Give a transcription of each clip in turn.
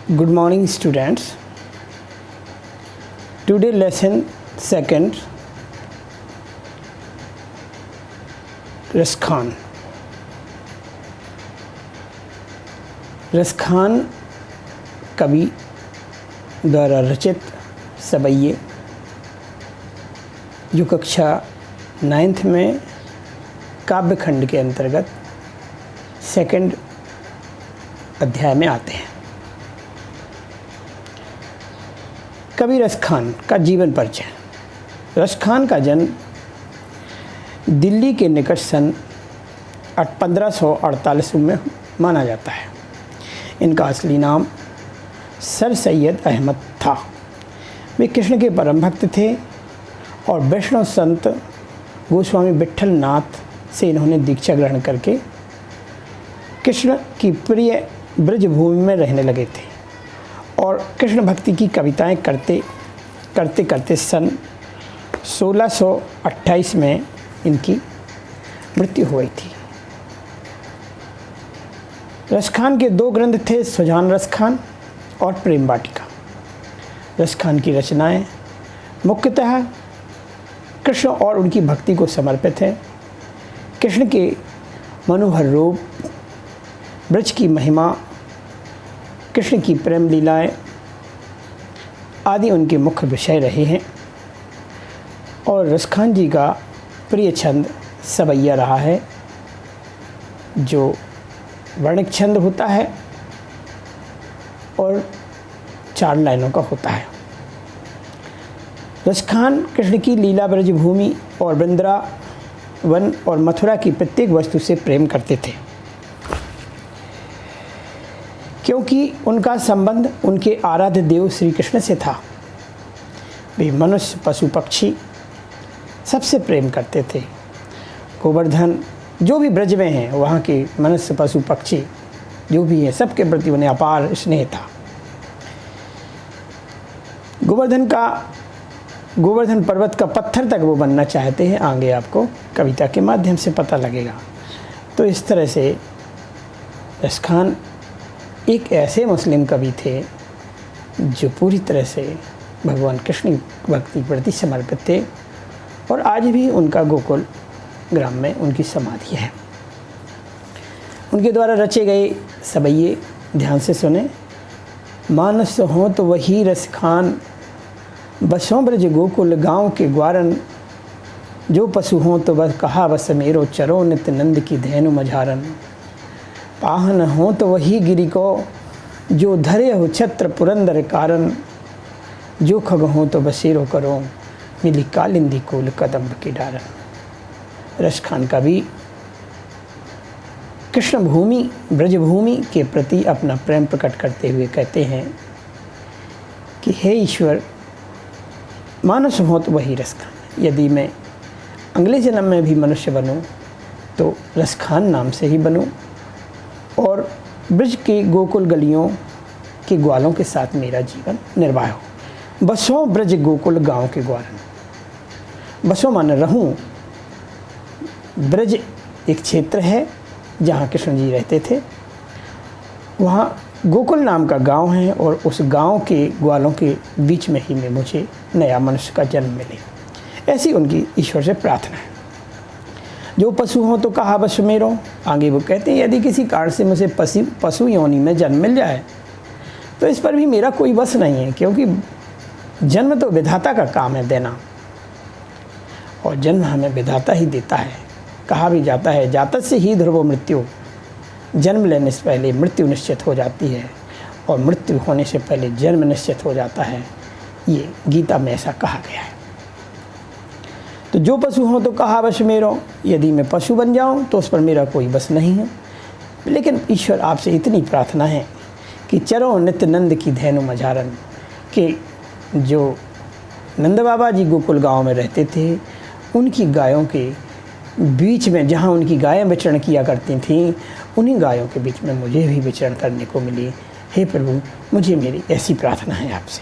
Good morning, students. Today lesson second, Raskhan. Raskhan कवि द्वारा रचित सवैये जो कक्षा 9th में काव्य खंड के अंतर्गत सेकंड अध्याय में आते हैं। कवि रसखान का जीवन परिचय। रसखान का जन्म दिल्ली के निकट सन 1548 में माना जाता है। इनका असली नाम सर सैयद अहमद था। वे कृष्ण के परम भक्त थे और वैष्णव संत गोस्वामी विट्ठल नाथ से इन्होंने दीक्षा ग्रहण करके कृष्ण की प्रिय ब्रजभूमि में रहने लगे थे और कृष्ण भक्ति की कविताएं करते करते सन 1628 में इनकी मृत्यु हुई थी। रसखान के दो ग्रंथ थे, सुजान रसखान और प्रेम वाटिका। रसखान की रचनाएं मुख्यतः कृष्ण और उनकी भक्ति को समर्पित है। कृष्ण के मनोहर रूप, ब्रज की महिमा, कृष्ण की प्रेम लीलाएं आदि उनके मुख्य विषय रहे हैं और रसखान जी का प्रिय छंद सवैया रहा है, जो वर्णिक छंद होता है और 4 लाइनों का होता है। रसखान कृष्ण की लीला ब्रजभूमि और वृंदावन और मथुरा की प्रत्येक वस्तु से प्रेम करते थे, क्योंकि उनका संबंध उनके आराध्य देव श्री कृष्ण से था। वे मनुष्य, पशु, पक्षी सबसे प्रेम करते थे। गोवर्धन जो भी ब्रज में हैं, वहाँ के मनुष्य, पशु, पक्षी जो भी हैं, सबके प्रति उन्हें अपार स्नेह था। गोवर्धन पर्वत का पत्थर तक वो बनना चाहते हैं, आगे आपको कविता के माध्यम से पता लगेगा। तो इस तरह से रसखान एक ऐसे मुस्लिम कवि थे जो पूरी तरह से भगवान कृष्ण भक्ति के प्रति समर्पित थे और आज भी उनका गोकुल ग्राम में उनकी समाधि है। उनके द्वारा रचे गए सवैये ध्यान से सुने। मानस हो तो वही रसखान, बसों ब्रज गोकुल गाँव के ग्वारन, जो पशु हों तो बस कहा बस मेरो, चरो नित्य नंद की धेनु मझारन। पाहन हो तो वही गिरि को, जो धरे हो छत्र पुरंदर कारण, जो खग हो तो बसेरो करो, मिली कालिंदी कोल कदम्ब की डारन। रसखान कवि कृष्ण भूमि, ब्रजभूमि के प्रति अपना प्रेम प्रकट करते हुए कहते हैं कि हे ईश्वर, मानस हो तो वही रसखान। यदि मैं अगले जन्म में भी मनुष्य बनूं तो रसखान नाम से ही बनूं और ब्रज के गोकुल गलियों के ग्वालों के साथ मेरा जीवन निर्वाह हो। बसों ब्रज गोकुल गांव के ग्वालन। बसों माने रहूं। ब्रज एक क्षेत्र है जहां कृष्ण जी रहते थे, वहां गोकुल नाम का गांव है और उस गांव के ग्वालों के बीच में ही में मुझे नया मनुष्य का जन्म मिले, ऐसी उनकी ईश्वर से प्रार्थना है। जो पशु हों तो कहा बस मेरो, आगे वो कहते हैं यदि किसी कारण से मुझे पशु योनि में जन्म मिल जाए तो इस पर भी मेरा कोई बस नहीं है, क्योंकि जन्म तो विधाता का काम है देना और जन्म हमें विधाता ही देता है। कहा भी जाता है जातक से ही ध्रुव मृत्यु, जन्म लेने से पहले मृत्यु निश्चित हो जाती है और मृत्यु होने से पहले जन्म निश्चित हो जाता है। ये गीता में ऐसा कहा गया है। तो जो पशु हो तो कहा बस मेरो, यदि मैं पशु बन जाऊं तो उस पर मेरा कोई बस नहीं है। लेकिन ईश्वर आपसे इतनी प्रार्थना है कि चरो नित्य नंद की धेनु मझारन, कि जो नंद बाबा जी गोकुल गांव में रहते थे, उनकी गायों के बीच में जहां उनकी गायें विचरण किया करती थीं, उन्हीं गायों के बीच में मुझे भी विचरण करने को मिली। हे प्रभु, मुझे मेरी ऐसी प्रार्थना है आपसे।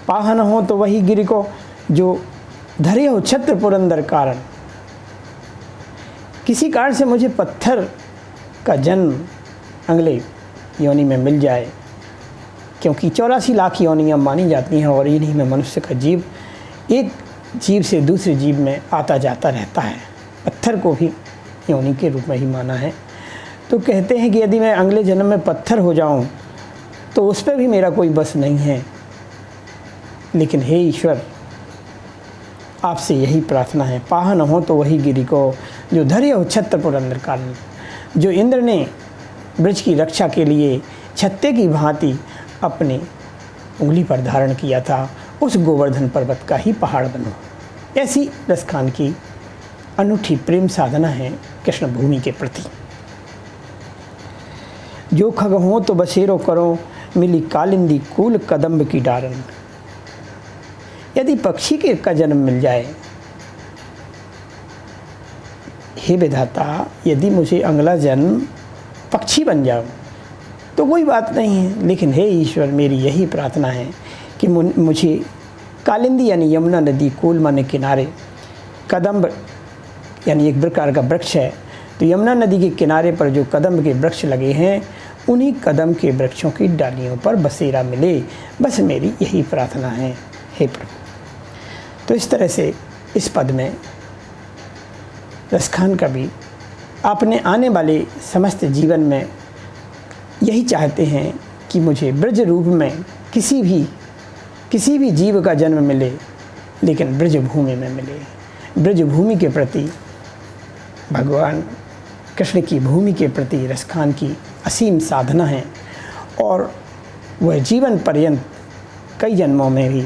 पाहन हो तो वही गिरि को, जो धरे हो छत्र पुरंदर कारण, किसी कारण से मुझे पत्थर का जन्म अगले योनि में मिल जाए क्योंकि 84 लाख योनियाँ मानी जाती हैं और इन्हीं में मनुष्य का जीव एक जीव से दूसरे जीव में आता जाता रहता है। पत्थर को भी योनि के रूप में ही माना है। तो कहते हैं कि यदि मैं अगले जन्म में पत्थर हो जाऊं तो उस पर भी मेरा कोई बस नहीं है, लेकिन हे ईश्वर आपसे यही प्रार्थना है, पाह न हो तो वही गिरी को जो धैर्य हो छत्र पुरंदर काल। जो इंद्र ने ब्रज की रक्षा के लिए छत्ते की भांति अपने उंगली पर धारण किया था, उस गोवर्धन पर्वत का ही पहाड़ बनो। ऐसी रसखान की अनूठी प्रेम साधना है कृष्ण भूमि के प्रति। जो खग हो तो बसेरो करो, मिली कालिंदी कूल कदम्ब की डारन। यदि पक्षी के का जन्म मिल जाए, हे विधाता यदि मुझे अगला जन्म पक्षी बन जाऊं तो कोई बात नहीं है, लेकिन हे ईश्वर मेरी यही प्रार्थना है कि मुझे कालिंदी यानी यमुना नदी, कूल माने किनारे, कदम्ब यानी एक प्रकार का वृक्ष है, तो यमुना नदी के किनारे पर जो कदम्ब के वृक्ष लगे हैं उन्हीं कदम के वृक्षों की डालियों पर बसेरा मिले, बस मेरी यही प्रार्थना है हे प्रभु। तो इस तरह से इस पद में रसखान कवि अपने आने वाले समस्त जीवन में यही चाहते हैं कि मुझे ब्रज रूप में किसी भी जीव का जन्म मिले, लेकिन ब्रज भूमि में मिले। ब्रज भूमि के प्रति भगवान कृष्ण की भूमि के प्रति रसखान की असीम साधना है और वह जीवन पर्यंत कई जन्मों में भी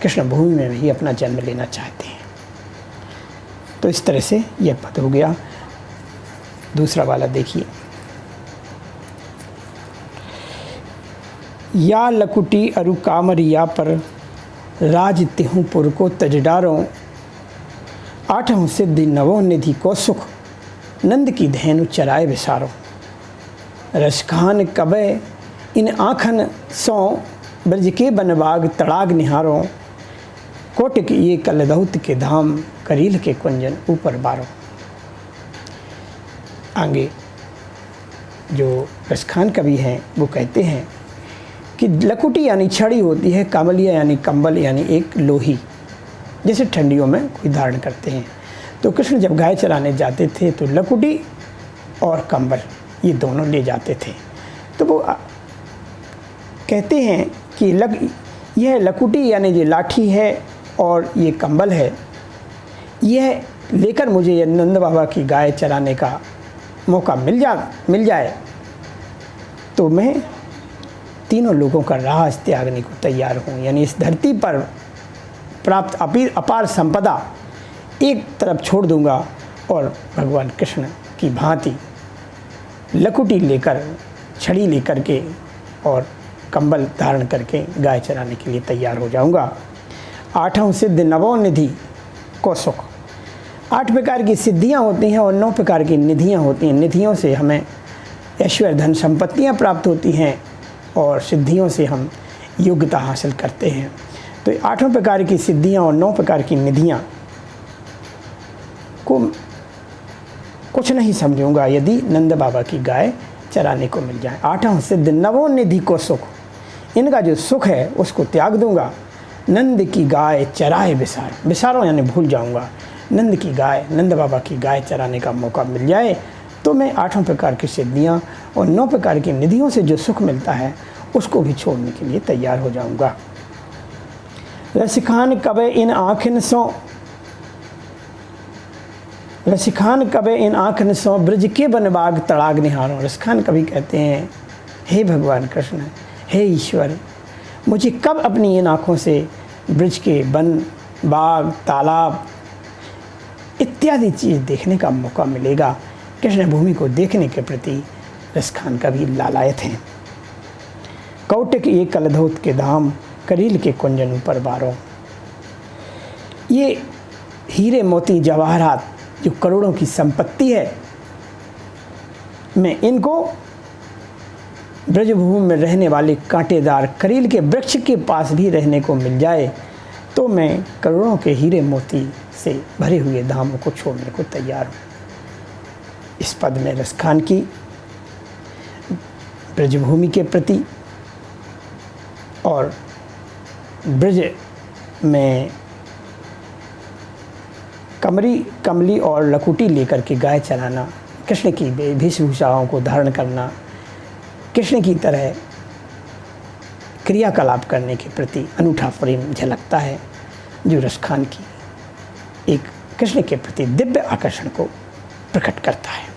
कृष्ण भूमि में भी अपना जन्म लेना चाहते हैं। तो इस तरह से यह पद हो गया। दूसरा वाला देखिए, या लकुटी अरु कामरिया पर राज तिहु पुर को तजडारों, आठों सिद्धि नवों निधि को सुख, नंद की धेनु चराए विसारो। रसखान कबे इन आँखन सौ, ब्रज के बनबाग तड़ाग निहारों, कोटिक ये कलदौत के धाम, करील के कुंजन ऊपर बारों। आगे जो रसखान कवि हैं वो कहते हैं कि लकुटी यानी छड़ी होती है, कामलिया यानी कंबल यानी एक लोही, जैसे ठंडियों में कोई धारण करते हैं। तो कृष्ण जब गाय चराने जाते थे तो लकुटी और कंबल ये दोनों ले जाते थे। तो वो कहते हैं कि यह लकुटी यानी जो लाठी है और ये कंबल है, यह लेकर मुझे ये नंद बाबा की गाय चराने का मौका मिल जाए तो मैं तीनों लोगों का राज त्यागने को तैयार हूँ। यानी इस धरती पर प्राप्त अपार संपदा एक तरफ छोड़ दूंगा और भगवान कृष्ण की भांति लकुटी लेकर, छड़ी लेकर के और कंबल धारण करके गाय चराने के लिए तैयार हो जाऊंगा। आठों सिद्ध नवों निधि को सुख। 8 प्रकार की सिद्धियां होती हैं और 9 प्रकार की निधियां होती हैं। निधियों से हमें ऐश्वर्य धन संपत्तियां प्राप्त होती हैं और सिद्धियों से हम योग्यता हासिल करते हैं। तो 8 प्रकार की सिद्धियां और 9 प्रकार की निधियां को कुछ नहीं समझूंगा यदि नंद बाबा की गाय चराने को मिल जाए। 8 सिद्ध नवों निधि को सुख, इनका जो सुख है उसको त्याग दूंगा। नंद की गाय चराए विसारों यानी भूल जाऊंगा। नंद की गाय, नंद बाबा की गाय चराने का मौका मिल जाए तो मैं 8 प्रकार की सिद्धियां और 9 प्रकार की निधियों से जो सुख मिलता है उसको भी छोड़ने के लिए तैयार हो जाऊंगा। रसिखान कबे इन आँखिन सो, रसिखान कबे इन आँखिन सो, ब्रज के बनबाग तड़ाग निहारों। रसखान कवि कहते हैं, हे भगवान कृष्ण, हे ईश्वर, मुझे कब अपनी इन आँखों से ब्रज के वन, बाग, तालाब इत्यादि चीज़ देखने का मौका मिलेगा। कृष्ण भूमि को देखने के प्रति रसखान कवि लालायत हैं। कौटिक ये कलधौत के धाम, करील के कुंजन ऊपर बारों। ये हीरे मोती जवाहरात जो करोड़ों की संपत्ति है, मैं इनको ब्रजभूमि में रहने वाले कांटेदार करील के वृक्ष के पास भी रहने को मिल जाए तो मैं करोड़ों के हीरे मोती से भरे हुए धामों को छोड़ने को तैयार हूँ। इस पद में रसखान की ब्रजभूमि के प्रति और ब्रज में कमली और लकुटी लेकर के गाय चराना, कृष्ण की वेशभूषाओं को धारण करना, कृष्ण की तरह क्रियाकलाप करने के प्रति अनूठा प्रेम झलकता है, जो रसखान की एक कृष्ण के प्रति दिव्य आकर्षण को प्रकट करता है।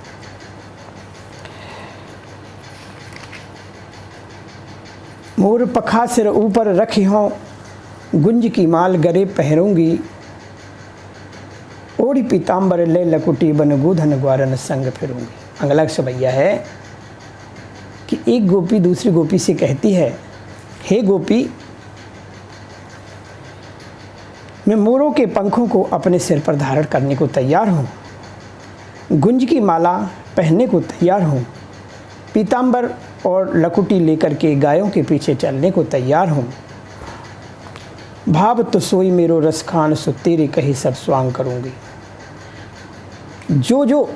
मोर पखा सिर ऊपर रखी हों, गुंज की माल गरे पहरूंगी, ओढ़ी पीताम्बर ले लकुटी बन गोधन ग्वारन संग फिरूंगी। अगला सवैया है कि एक गोपी दूसरी गोपी से कहती है, हे गोपी, मैं मोरों के पंखों को अपने सिर पर धारण करने को तैयार हूँ, गुंज की माला पहनने को तैयार हूँ, पीताम्बर और लकुटी लेकर के गायों के पीछे चलने को तैयार हूँ। भाव तो सोई मेरो रसखान, सो तेरे कही सब स्वांग करूँगी। जो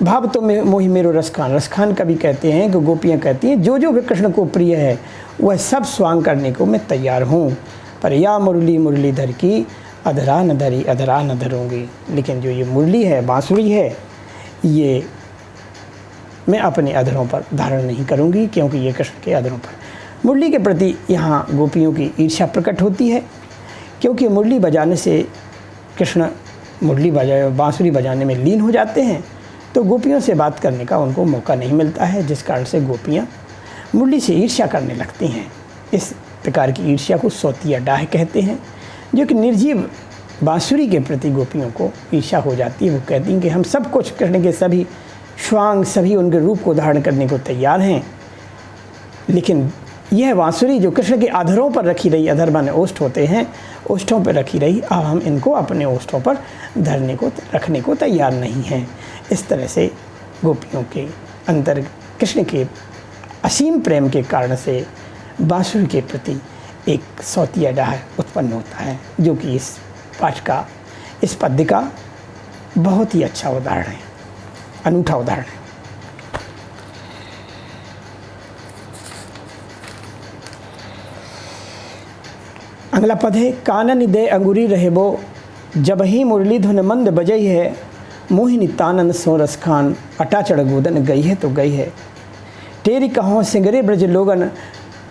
भाव तो मोहि मेरो रसखान, रसखान कभी कहते हैं कि गोपियाँ कहती हैं जो भी कृष्ण को प्रिय है वह सब स्वांग करने को मैं तैयार हूँ, पर या मुरली मुरलीधर की अधरा न धरी अधरा न धरूँगी। लेकिन जो ये मुरली है, बांसुरी है, ये मैं अपने अधरों पर धारण नहीं करूँगी, क्योंकि ये कृष्ण के अधरों पर। मुरली के प्रति यहाँ गोपियों की ईर्ष्या प्रकट होती है, क्योंकि मुरली बजाने से कृष्ण बांसुरी बजाने में लीन हो जाते हैं, तो गोपियों से बात करने का उनको मौका नहीं मिलता है, जिस कारण से गोपियाँ मुरली से ईर्ष्या करने लगती हैं। इस प्रकार की ईर्ष्या को सौतिया डाह कहते हैं, जो कि निर्जीव बांसुरी के प्रति गोपियों को ईर्ष्या हो जाती है। वो कहती हैं कि हम सब कुछ कृष्ण के सभी श्वांग, सभी उनके रूप को धारण करने को तैयार हैं, लेकिन यह बांसुरी जो कृष्ण के अधरों पर रखी रही, अधर माने ओष्ठ होते हैं, ओष्ठों पर रखी रही, अब हम इनको अपने ओष्ठों पर रखने को तैयार नहीं हैं। इस तरह से गोपियों के अंतर कृष्ण के असीम प्रेम के कारण से बांसुरी के प्रति एक सौतिया डाह उत्पन्न होता है, जो कि इस पाठ का, इस पद्य का बहुत ही अच्छा उदाहरण है, अनूठा उदाहरण है। अगला पद है, कानन दे अंगुरी रहेबो, जब ही मुरली धुन मंद बजई है, मोहिनी तानन सो रसखान, अटा चढ़ गोदन गई है तो गई है। तेरी कहों सिंगरे ब्रज लोगन,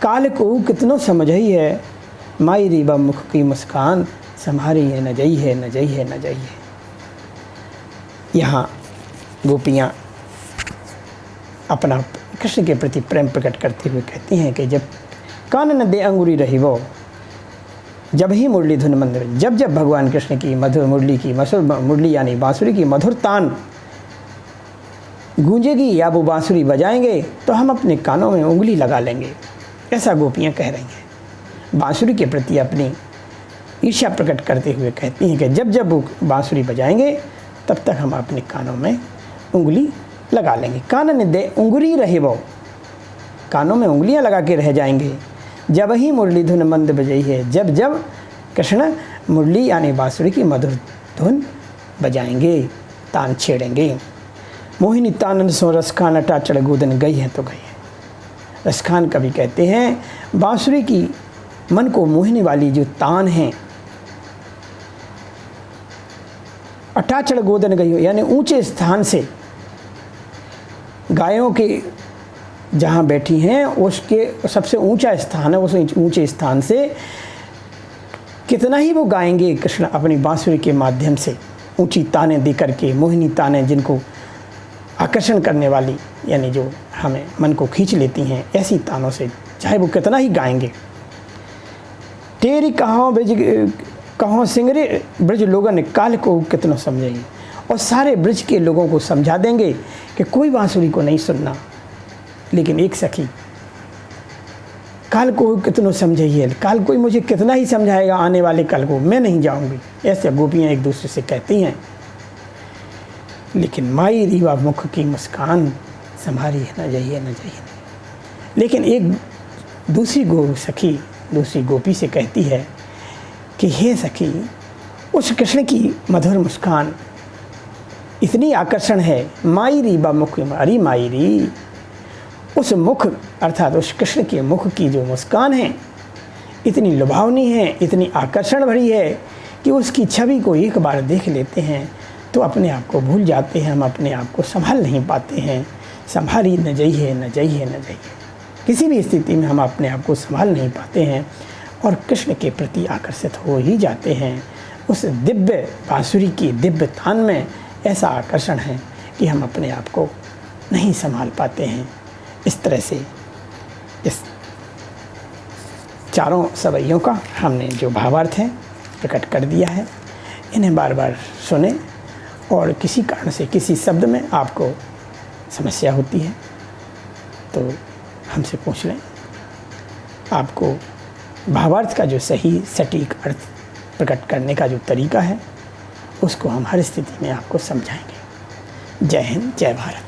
काल को कितनो समझई है, माई रीबा मुख की मुस्कान, संभारी है न जई है न जई है न जई है। यहाँ गोपियाँ अपना कृष्ण के प्रति प्रेम प्रकट करते हुए कहती हैं कि जब कानन दे अंगुरी रही वो, जब ही मुरली धुन मंद, जब जब भगवान कृष्ण की मधुर मुरली यानी बांसुरी की मधुर तान गूंजेगी या वो बांसुरी बजाएंगे, तो हम अपने कानों में उंगली लगा लेंगे। ऐसा गोपियाँ कह रही हैं, बांसुरी के प्रति अपनी ईर्ष्या प्रकट करते हुए कहती हैं कि जब जब वो बांसुरी बजाएंगे तब तक हम अपने कानों में उंगली लगा लेंगे। कानन दे अंगुरी रहे वो, कानों में उंगलियां लगा के रह जाएंगे। जब ही मुरली धुन मंद बजई है, जब जब कृष्ण मुरली यानी बांसुरी की मधुर धुन बजाएंगे, तान छेड़ेंगे। मोहिनी तानन सो रसखान, अटा चढ़ गोदन गई है तो गई है। रसखान कवि कहते हैं बांसुरी की मन को मोहिनी वाली जो तान है, अटा चढ़ गोदन गई हो यानी ऊंचे स्थान से, गायों के जहाँ बैठी हैं उसके सबसे ऊंचा स्थान है, उस ऊंचे स्थान से कितना ही वो गाएंगे कृष्ण अपनी बांसुरी के माध्यम से, ऊंची तानें दे करके, मोहिनी तानें जिनको आकर्षण करने वाली यानी जो हमें मन को खींच लेती हैं, ऐसी तानों से चाहे वो कितना ही गाएंगे। तेरी कहों सिंगरे ब्रज लोगन, काल को कितनों समझेंगे, और सारे ब्रज के लोगों को समझा देंगे कि कोई बांसुरी को नहीं सुनना, लेकिन एक सखी काल को कितनों समझाइए, काल कोई मुझे कितना ही समझाएगा, आने वाले कल को मैं नहीं जाऊंगी। ऐसे गोपियाँ एक दूसरे से कहती हैं, लेकिन माई रीवा मुख की मुस्कान, संभारी है न जाइए न जाइए। लेकिन एक दूसरी सखी दूसरी गोपी से कहती है कि हे सखी, उस कृष्ण की मधुर मुस्कान इतनी आकर्षण है, माई रीबा मुख, अरे माई री, उस मुख अर्थात उस कृष्ण के मुख की जो मुस्कान है इतनी लुभावनी है, इतनी आकर्षण भरी है कि उसकी छवि को एक बार देख लेते हैं तो अपने आप को भूल जाते हैं, हम अपने आप को संभाल नहीं पाते हैं। संभाली न जाइए न जाइए न जाइए, किसी भी स्थिति में हम अपने आप को संभाल नहीं पाते हैं और कृष्ण के प्रति आकर्षित हो ही जाते हैं। उस दिव्य बांसुरी की दिव्य तान में ऐसा आकर्षण है कि हम अपने आप को नहीं संभाल पाते हैं। इस तरह से इस चारों सवैयों का हमने जो भावार्थ है प्रकट कर दिया है। इन्हें बार बार सुने और किसी कारण से किसी शब्द में आपको समस्या होती है तो हमसे पूछ लें। आपको भावार्थ का जो सही सटीक अर्थ प्रकट करने का जो तरीका है उसको हम हर स्थिति में आपको समझाएंगे। जय हिंद, जय भारत।